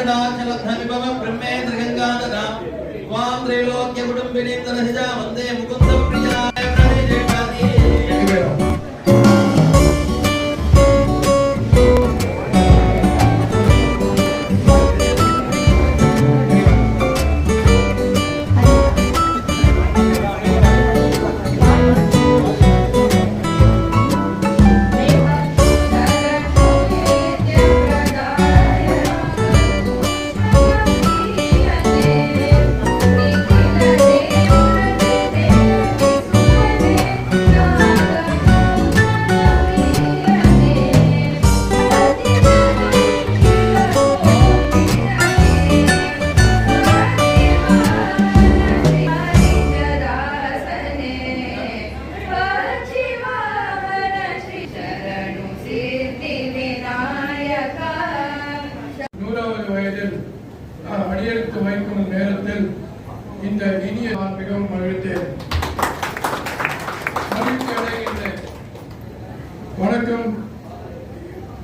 वेङ्कटाचलधमिभव ब्रह्मेन्द्र गङ्गाधरा त्वां त्रैलोक्य कुटुम्बिनीं तनहिजा वन्दे मुकुन्द प्रियाय प्रणेजेशादि அடியெடுத்து வைக்கும் நேரத்தில் இந்த இனிய நான் மிகவும் மகிழ்ச்சி அடைகின்றேன். வணக்கம்.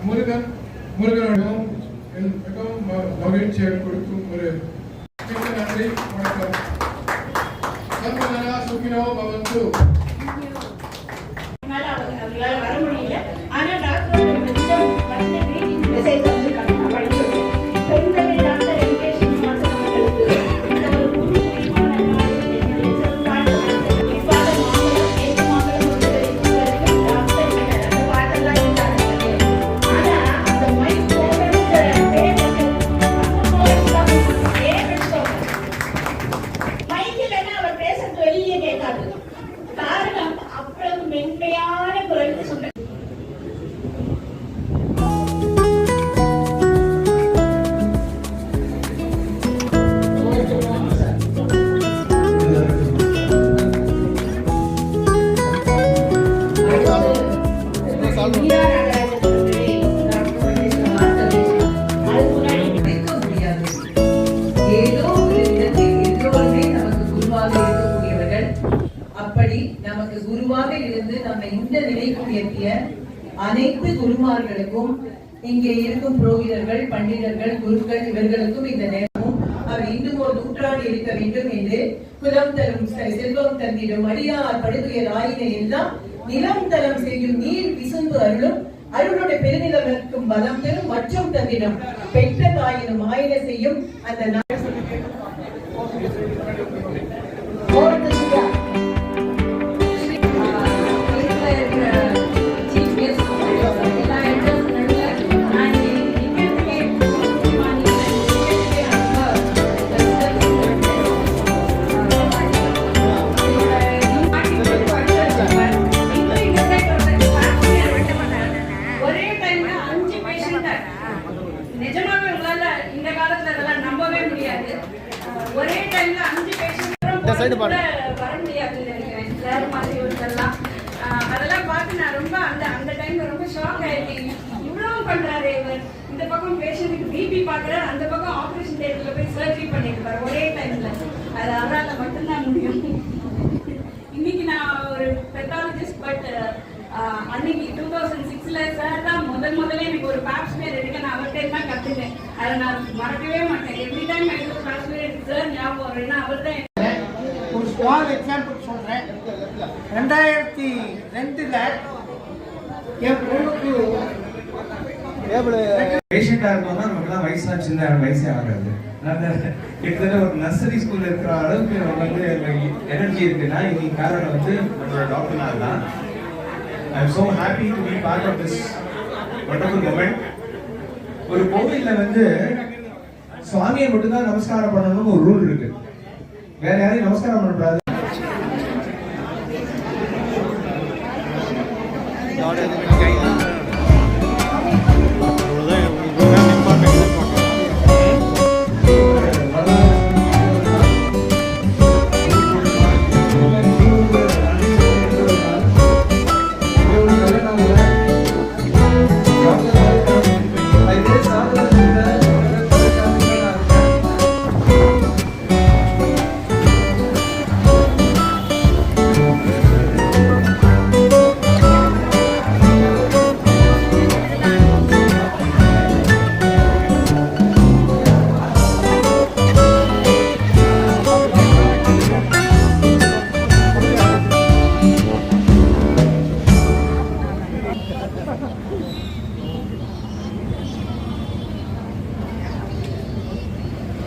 முருகனிடம் மிகவும் மகிழ்ச்சியை கொடுக்கும் ஒரு நன்றி. வணக்கம். சர்வதனா சுகினோ பவந்து. வர முடியல. ஆனா டாக்டர் மென்மையான குரல் சொல்ற நமக்கு குருவாக இருந்து நம்மை இந்த நிலைக்கு உயர்த்திய அனைத்து குருமார்களுக்கும் இங்கே இருக்கும் புரோகிதர்கள், பண்டிதர்கள், குருக்கள் இவர்களுக்கும் இந்த நேரமும் அவர் இன்னும் ஒரு நூற்றாண்டு இருக்க வேண்டும் என்று குலம் தரும் செல்வம் தந்திடும் அடியார் படுதுயர் ஆயினை எல்லாம் நிலம் தரம் செய்யும் நீர் விசும்பு அருளும் அருளுடைய பெருநிலவர்க்கும் பலம் பெறும் மற்றும் தந்திடும் பெற்ற தாயினும் ஆயின செய்யும் அந்த ஒரே டைம்ல 5 பேஷண்ட் வர முடியாது நினைக்கிறேன். வேற மாதிரி ஒருத்தெல்லாம் அதெல்லாம் பார்த்து நான் ரொம்ப அந்த டைம்ல ரொம்ப ஷாக் ஆயிட்டேன். இவ்வளவு பண்றாரு இவர். இந்த பக்கம் பேஷண்ட்டுக்கு பிபி பாக்குறாரு, அந்த பக்கம் ஆபரேஷன் தியேட்டர்ல போய் சர்ஜரி பண்ணிருப்பாரு ஒரே டைம்ல. அது அவரால் மட்டும்தான் முடியும். இன்னைக்கு நான் ஒரு பெத்தாலஜிஸ்ட். பட் அன்னைக்கு 2006ல சார் தான் முதல்ல எனக்கு ஒரு பாப்ஸ்மியர் எடுக்க நான் அவர்கிட்ட தான் கத்துட்டேன். அதை நான் மறக்கவே மாட்டேன். எவ்ரி டைம் எனக்கு ஒரு பாப்ஸ்மியர் எடுத்து சார் ஞாபகம் வரும். அவர் தான் ஒரு ஸ்மால் எக்ஸாம்பிள் சொல்றேன். 2002ல என் பொண்ணுக்கு பேஷண்டா இருக்கோம்னா நமக்குலாம் வயசுனா சின்ன வயசே ஆகாது. கிட்டத்தட்ட ஒரு நர்சரி ஸ்கூல்ல இருக்கிற அளவுக்கு நமக்கு வந்து எனர்ஜி இருக்குன்னா இன்னைக்கு காரணம் வந்து நம்மளோட டாக்டர்னால தான். I am so happy to be part of this wonderful moment. ஒரு கோவில்ல வந்து சுவாமியை மட்டும் தான் நமஸ்காரம் பண்ணணும்னு ஒரு ரூல் இருக்கு. வேற யாரையும் நமஸ்காரம் பண்ணக்கூடாது.